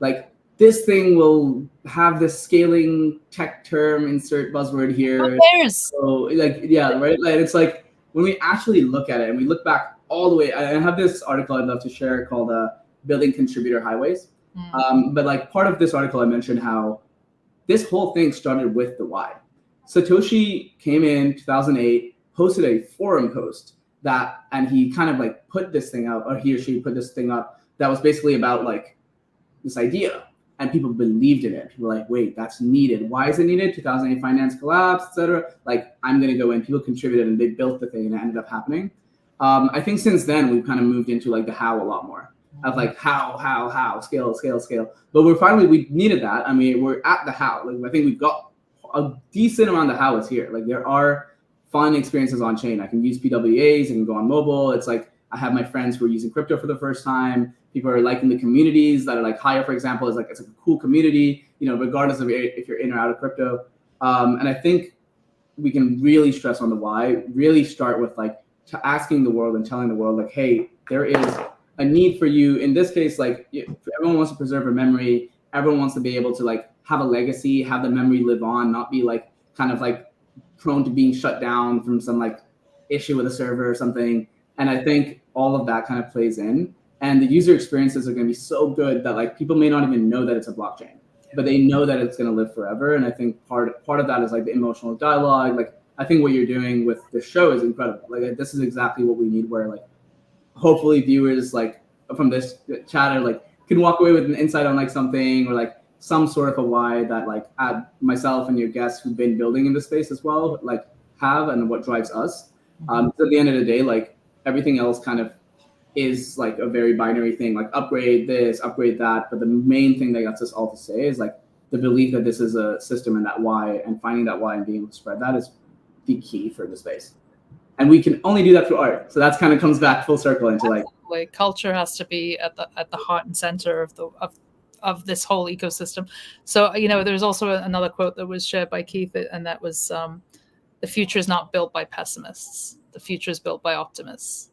Like this thing will have this scaling tech term, insert buzzword here. So like, yeah, right. Like it's like when we actually look at it and we look back all the way. I have this article I'd love to share called "Building Contributor Highways." But like part of this article, I mentioned how this whole thing started with the why. Satoshi came in 2008, posted a forum post and he kind of like put this thing up, or he or she put this thing up that was basically about like this idea, and people believed in it. People were like, wait, that's needed. Why is it needed? 2008 finance collapse, etc. Like, I'm going to go in. People contributed and they built the thing and it ended up happening. I think since then we've kind of moved into like the how a lot more. Of like how, scale. But we needed that. I mean, we're at the how. Like I think we've got a decent amount of how is here. Like there are fun experiences on chain. I can use PWAs, I can go on mobile. It's like I have my friends who are using crypto for the first time. People are liking the communities that are like Hire, for example, is like it's a cool community, you know, regardless of if you're in or out of crypto. And I think we can really stress on the why, really start with like asking the world and telling the world like, hey, there is a need for you. In this case, like everyone wants to preserve a memory. Everyone wants to be able to like have a legacy, have the memory live on, not be like kind of like prone to being shut down from some like issue with a server or something. And I think all of that kind of plays in. And the user experiences are going to be so good that like people may not even know that it's a blockchain, but they know that it's going to live forever. And I think part of that is like the emotional dialogue. Like I think what you're doing with the show is incredible. Like this is exactly what we need, where like hopefully viewers like from this chatter like can walk away with an insight on like something, or like some sort of a why that like myself and your guests who've been building in the space as well like have, and what drives us. So at the end of the day, like everything else kind of is like a very binary thing, like upgrade this, upgrade that. But the main thing that gets us all to say is like the belief that this is a system, and that why, and finding that why and being able to spread that is the key for the space. And we can only do that through art. So that's kind of comes back full circle into like culture has to be at the heart and center of this whole ecosystem. So, you know, there's also another quote that was shared by Keith, and that was, the future is not built by pessimists. The future is built by optimists.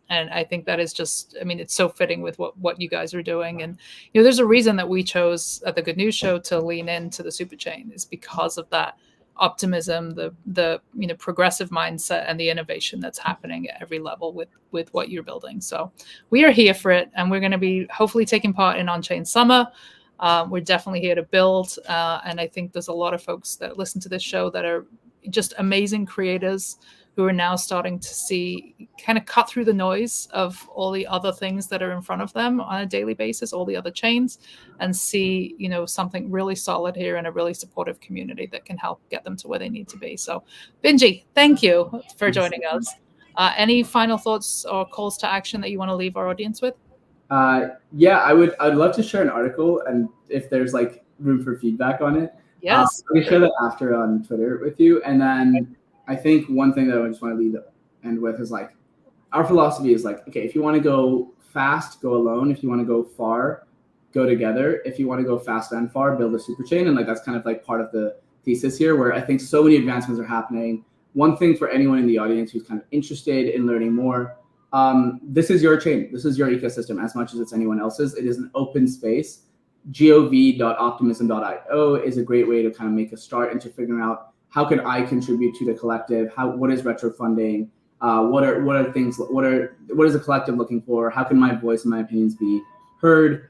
And I think that is just, I mean, it's so fitting with what you guys are doing. And, you know, there's a reason that we chose at the Good News Show to lean into the Superchain, is because of that optimism, the you know, progressive mindset and the innovation that's happening at every level with what you're building. So we are here for it, and we're going to be hopefully taking part in On-Chain Summer. We're definitely here to build, and I think there's a lot of folks that listen to this show that are just amazing creators who are now starting to see, kind of cut through the noise of all the other things that are in front of them on a daily basis, all the other chains, and see, you know, something really solid here and a really supportive community that can help get them to where they need to be. So, Binji, thank you for joining us. Any final thoughts or calls to action that you want to leave our audience with? Yeah, I'd love to share an article, and if there's like room for feedback on it, yes, I can share that after on Twitter with you. And then I think one thing that I just want to end with is like our philosophy is like, okay, if you want to go fast, go alone. If you want to go far, go together. If you want to go fast and far, build a super chain. And like that's kind of like part of the thesis here, where I think so many advancements are happening. One thing for anyone in the audience who's kind of interested in learning more, this is your chain. This is your ecosystem as much as it's anyone else's. It is an open space. gov.optimism.io is a great way to kind of make a start into figuring out how can I contribute to the collective? What is retro funding? What are things? What is the collective looking for? How can my voice and my opinions be heard?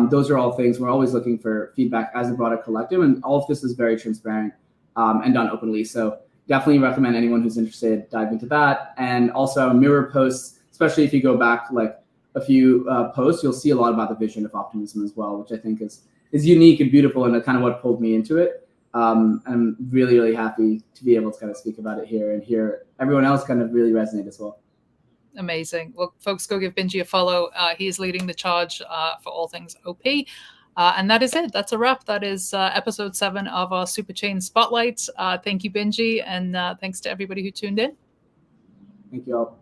Those are all things we're always looking for feedback as a broader collective, and all of this is very transparent and done openly. So definitely recommend anyone who's interested dive into that. And also mirror posts, especially if you go back like a few posts, you'll see a lot about the vision of Optimism as well, which I think is unique and beautiful, and kind of what pulled me into it. I'm really, really happy to be able to kind of speak about it here and hear everyone else kind of really resonate as well. Amazing. Well, folks, go give Binji a follow. He is leading the charge for all things OP. And that is it. That's a wrap. That is episode 7 of our Superchain Spotlight. Thank you, Binji, and thanks to everybody who tuned in. Thank you all.